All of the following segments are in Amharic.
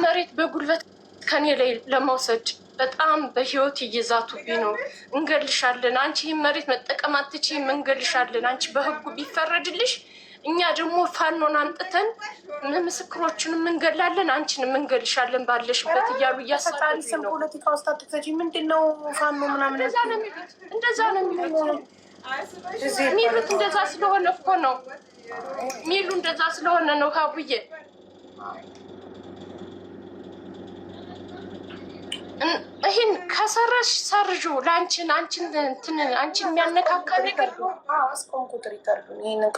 መሬት በጉልበት ከኔ ላይ ለመውሰድ በጣም በህይወት እየዛቱብኝ ነው። እንገልሻለን፣ አንቺ ይህን መሬት መጠቀም አትችይም፣ እንገልሻለን፣ አንቺ በህጉ ቢፈረድልሽ እኛ ደግሞ ፋኖን አንጥተን ምስክሮቹንም እንገላለን፣ አንቺንም እንገልሻለን ባለሽበት እያሉ እያሳጣሪ ነው። ፖለቲካ ውስጥ አትክተጂ። ምንድን ነው ፋኖ ምናምን እንደዛ ነው የሚሉት። እንደዛ ስለሆነ እኮ ነው ሚሉ፣ እንደዛ ስለሆነ ነው ሀቡዬ። ይህን ከሰረሽ ሰርዡ። ለአንቺን የሚያነካካ ነገር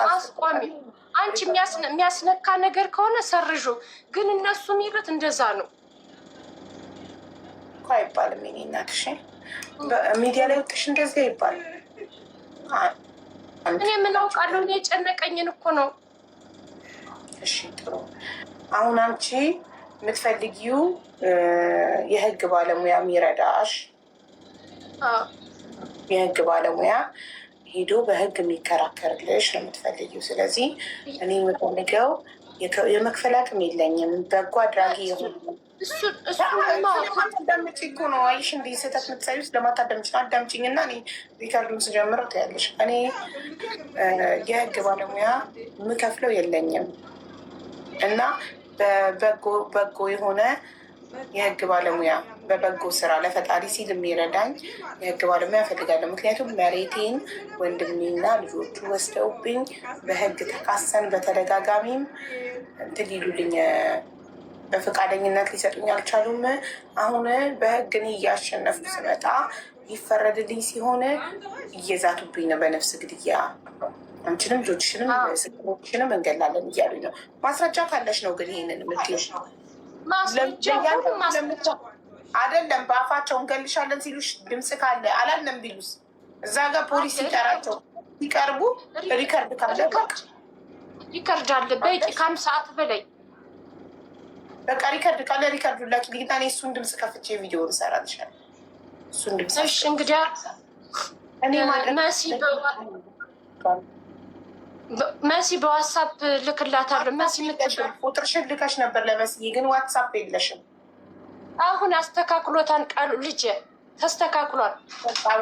አስቋሚ። አንቺ የሚያስነካ ነገር ከሆነ ሰርዡ። ግን እነሱ የሚሉት እንደዛ ነው እኮ አይባልም። የእኔ እናትሽ ሚዲያ ላይ ወጥሽ እንደዚህ አይባልም። እኔ ምን አውቃለሁ? እኔ የጨነቀኝን እኮ ነው። እሺ ጥሩ። አሁን አንቺ የምትፈልጊው የህግ ባለሙያ የሚረዳሽ የህግ ባለሙያ ሄዶ በህግ የሚከራከርልሽ ነው የምትፈልጊው። ስለዚህ እኔ የምፈልገው የመክፈል አቅም የለኝም። በጎ አድራጊ የሆኑ ለማታዳምጪ እኮ ነው። አይሽ እንዲህ ስህተት የምትሰሪ ውስጥ ለማታዳምጪ ነው። አዳምጪኝ እና እኔ ሪካርዱን ስጀምረው ትያለሽ። እኔ የህግ ባለሙያ የምከፍለው የለኝም እና በበጎ የሆነ የህግ ባለሙያ በበጎ ስራ ለፈጣሪ ሲል የሚረዳኝ የህግ ባለሙያ እፈልጋለሁ። ምክንያቱም መሬቴን ወንድሜና ልጆቹ ወስደውብኝ በህግ ተካሰን በተደጋጋሚም እንትን ሊሉልኝ በፈቃደኝነት ሊሰጡኝ አልቻሉም። አሁን በህግ እኔ እያሸነፍኩ ስመጣ ይፈረድልኝ ሲሆን እየዛቱብኝ ነው በነፍስ ግድያ። አንቺንም ልጆችሽንም ስቅሮችንም እንገላለን እያሉኝ ነው። ማስረጃ ካለሽ ነው ግን ይሄንን የምትይው አይደለም። በአፋቸው እንገልሻለን ሲሉሽ ድምፅ ካለ አላለም ቢሉስ እዛ ጋር ፖሊስ ሲጠራቸው ሲቀርቡ ሪከርድ ካለ ሪከርድ አለ በቂ ከአንድ ሰዓት በላይ በቃ ሪከርድ ካለ ሪከርዱ ላኪ ሊግና እኔ እሱን ድምፅ ከፍቼ ቪዲዮ ልሰራ ትችላለህ። እሱን ድምፅ እሺ። እንግዲያ እኔ መሲ በዋትሳፕ ልክላታለሁ። መሲ ቁጥርሽን ልከሽ ነበር ለመስዬ ግን ዋትሳፕ የለሽም። አሁን አስተካክሎታን ቃሉ ልጅ ተስተካክሏል።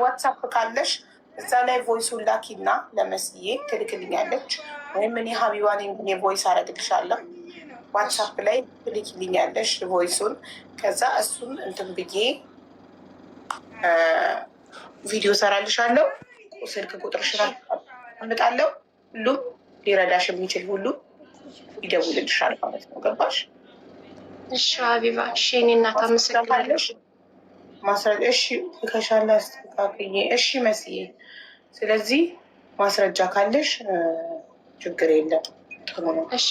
ዋትሳፕ ካለሽ እዛ ላይ ቮይሱን ላኪና ለመስዬ ትልክልኛለች፣ ወይም እኔ ሀቢባ ነኝ ቮይስ አረግልሻለሁ። ዋትሳፕ ላይ ትልክልኛለሽ ቮይሱን። ከዛ እሱን እንትን ብዬ ቪዲዮ ሰራልሻለሁ። ስልክ ቁጥርሽን አምጣለሁ። ሁሉም ሊረዳሽ የሚችል ሁሉ ይደውልልሻል ማለት ነው። ገባሽ? እሺ ሀቢባ፣ እሺ እኔ እናት አመሰግናለሽ። ማስረጃ እሺ ከሻለ አስተካክዬ። እሺ መስዬ፣ ስለዚህ ማስረጃ ካለሽ ችግር የለም። ጥሩ ነው። እሺ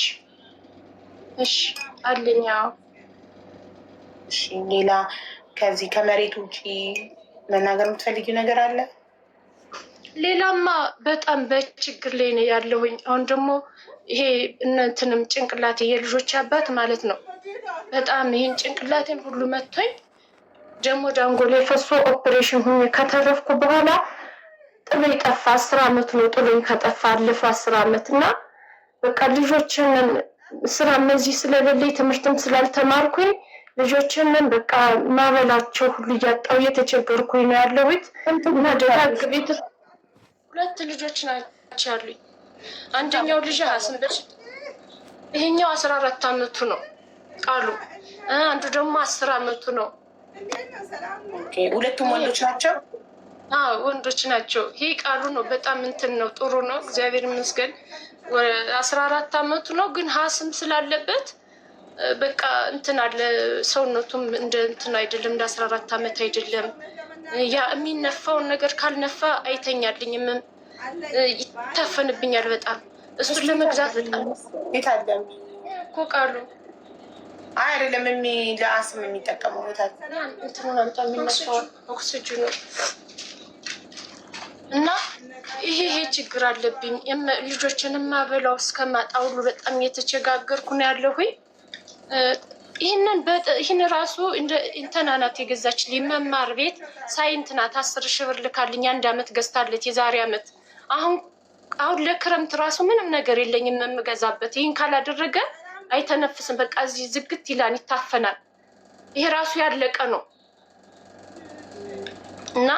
እሺ አለኝ። እሺ ሌላ ከዚህ ከመሬት ውጭ መናገር የምትፈልጊው ነገር አለ? ሌላማ በጣም በችግር ላይ ነው ያለሁኝ። አሁን ደግሞ ይሄ እንትንም ጭንቅላቴ የልጆች አባት ማለት ነው በጣም ይህን ጭንቅላቴን ሁሉ መቶኝ ደግሞ ዳንጎላ ፈሶ ኦፕሬሽን ሁኜ ከተረፍኩ በኋላ ጥሎኝ ጠፋ። 10 አመት ነው ጥሎኝ ከጠፋ አለፈ 10 አመት እና በቃ ልጆችን ስራ እነዚህ ስለሌለኝ ትምህርትም ስላልተማርኩኝ ልጆችንን በቃ ማበላቸው ሁሉ እያጣሁ እየተቸገርኩኝ ነው ያለሁት እና ደጋግ ቤት 2 ልጆች ናቸው ያሉኝ። አንደኛው ልጅ 28 ይሄኛው 14 አመቱ ነው ቃሉ፣ አንዱ ደግሞ 10 አመቱ ነው። ሁለቱም ወንዶች ናቸው? አዎ ወንዶች ናቸው። ይሄ ቃሉ ነው በጣም እንትን ነው ጥሩ ነው እግዚአብሔር ይመስገን። 14 አመቱ ነው ግን ሀስም ስላለበት በቃ እንትን አለ ሰውነቱም እንደ እንትን አይደለም፣ እንደ 14 አመት አይደለም። ያ የሚነፋውን ነገር ካልነፋ አይተኛልኝም፣ ይታፈንብኛል በጣም። እሱን ለመግዛት በጣም የታለም እኮ ቃሉ አይደለም ለአስም የሚጠቀመው እንትኑን አምጣ የሚነፋውን ኦክስጅኑ እና ይሄ ችግር አለብኝ። ልጆችን የማበላው እስከማጣ ሁሉ በጣም እየተቸጋገርኩ ነው ያለሁኝ። ይህን ራሱ ኢንተናናት የገዛችልኝ መማር ቤት ሳይንት ናት። 10 ሺህ ብር ልካልኝ 1 አመት ገዝታለት የዛሬ አመት። አሁን ለክረምት ራሱ ምንም ነገር የለኝም የምገዛበት። ይህን ካላደረገ አይተነፍስም። በቃ እዚህ ዝግት ይላል፣ ይታፈናል። ይሄ ራሱ ያለቀ ነው እና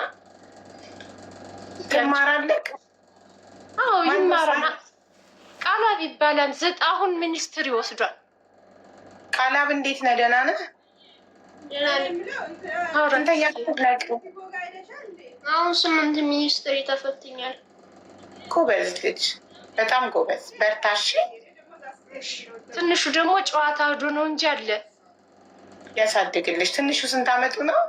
ትማራለህ? አዎ ይማራል። ቃላብ ይባላል። አሁን ሚኒስትር ይወስዷል። ቃላብ እንዴት ነህ? ደህና ነህ? አሁን 8 ሚኒስትር ተፈትኛል። ጎበዝ ልጅ፣ በጣም ጎበዝ። በርታሽ። ትንሹ ደግሞ ጨዋታ ሄዶ ነው እንጂ አለ ያሳድግልሽ። ትንሹ ስንት አመቱ ነው?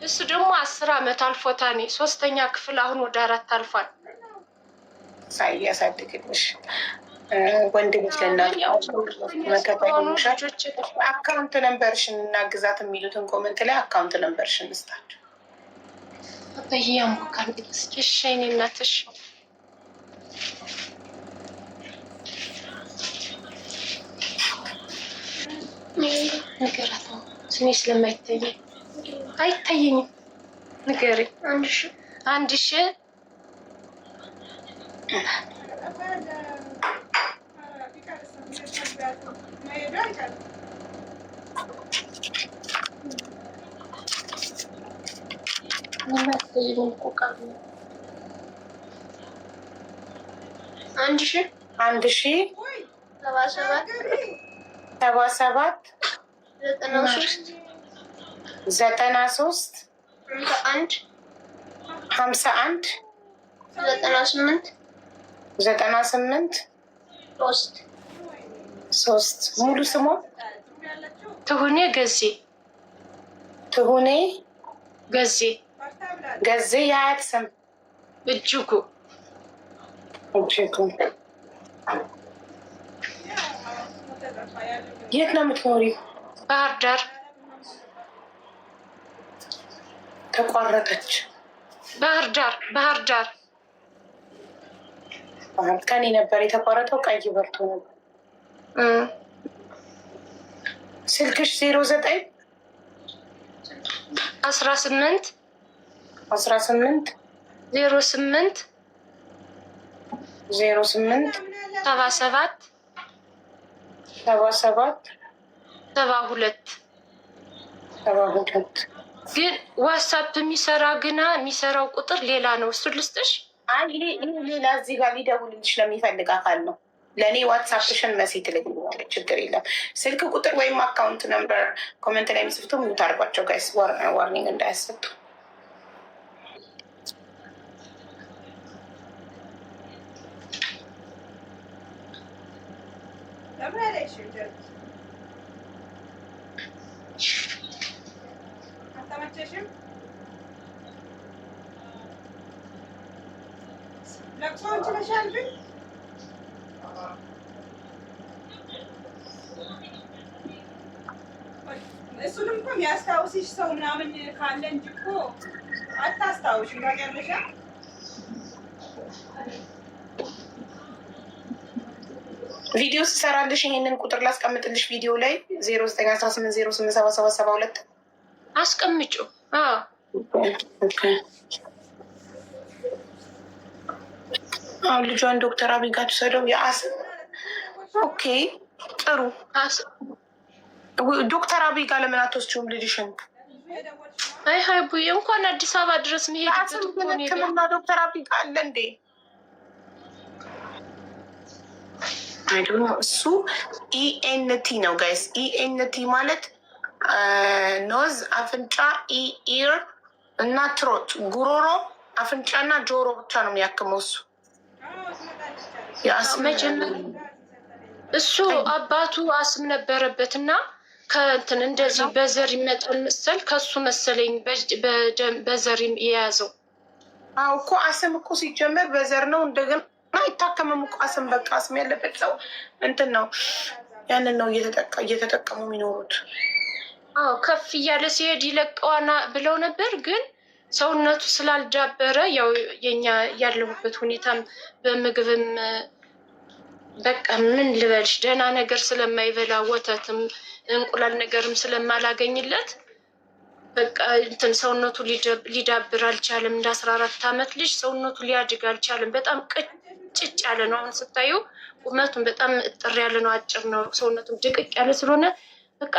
እሱ ደግሞ 10 አመት አልፎታል። 3ኛ ክፍል አሁን ወደ 4 አልፏል። ሳይ ያሳድግልሽ። ወንድ ልጅ አካውንት ነንበርሽን እና ግዛት የሚሉትን ኮመንት ላይ አካውንት ነንበርሽን እስታችሁ በያሙካንሽኔ እናትሽ ንገራት ነው ስሜ ስለማይታየኝ አይታየኝም። ንገሪ። 1,000 77 93 51 98 3 ሙሉ ስሙ ትሁኔ ገዜ ገዜ የአያት ስም እጅጉ የት ነው የምትኖሪው? ባህር ዳር። ተቋረጠች። ባህር ዳር ከኔ ነበር የተቋረጠው። ቀይ በርቶ ነበር። ስልክሽ 09 18 08 08 77 72 ግን ዋትሳፕ የሚሰራው ቁጥር ሌላ ነው። እሱ ልስጥሽ። ይሄ ሌላ እዚህ ጋር ሊደውልልሽ ለሚፈልግ አካል ነው። ለእኔ ዋትሳፕሽን መሲ ትልግኛለች። ችግር የለም። ስልክ ቁጥር ወይም አካውንት ነምበር ኮመንት ላይ የሚጽፉት ሚዩት አድርጓቸው ጋይስ፣ ዋርኒንግ እንዳያሰጡ። እሱንም እኮ የሚያስታውስሽ ሰው ምናምን ካለ እንጂ እኮ አታስታውሽም። ታውቂያለሽ። ቪዲዮ ስሰራልሽ ይሄንን ቁጥር ላስቀምጥልሽ። ቪዲዮ ላይ 0918087772 አስቀምጩ። አሁን ልጇን ዶክተር አብይ ጋር ትሰደው የአስም ኦኬ፣ ጥሩ ዶክተር አብይ ጋር ለምን አትወስጂውም ልጅሽን? ሀይ ቡዬ እንኳን አዲስ አበባ ድረስ መሄድበት ሕክምና ዶክተር አብይ ጋር አለ እንዴ? እሱ ኢኤንቲ ነው ጋይስ። ኢኤንቲ ማለት ኖዝ፣ አፍንጫ፣ ኢር እና ትሮት፣ ጉሮሮ፣ አፍንጫ እና ጆሮ ብቻ ነው የሚያክመው እሱ። እሱ አባቱ አስም ነበረበት እና ከእንትን እንደዚህ በዘር ይመጣል መሰል ከሱ መሰለኝ በዘር የያዘው። አዎ እኮ አስም እኮ ሲጀመር በዘር ነው። እንደገና አይታከምም እኮ አስም። በቃ አስም ያለበት ሰው እንትን ነው፣ ያንን ነው እየተጠቀሙ የሚኖሩት። አዎ ከፍ እያለ ሲሄድ ይለቀዋና ብለው ነበር ግን ሰውነቱ ስላልዳበረ ያው የኛ ያለሁበት ሁኔታም በምግብም በቃ ምን ልበልሽ ደህና ነገር ስለማይበላ ወተትም እንቁላል ነገርም ስለማላገኝለት በቃ እንትን ሰውነቱ ሊዳብር አልቻለም። እንደ 14 ዓመት ልጅ ሰውነቱ ሊያድግ አልቻለም። በጣም ጭጭ ያለ ነው። አሁን ስታዩ ቁመቱን በጣም እጥር ያለ ነው፣ አጭር ነው። ሰውነቱም ድቅቅ ያለ ስለሆነ በቃ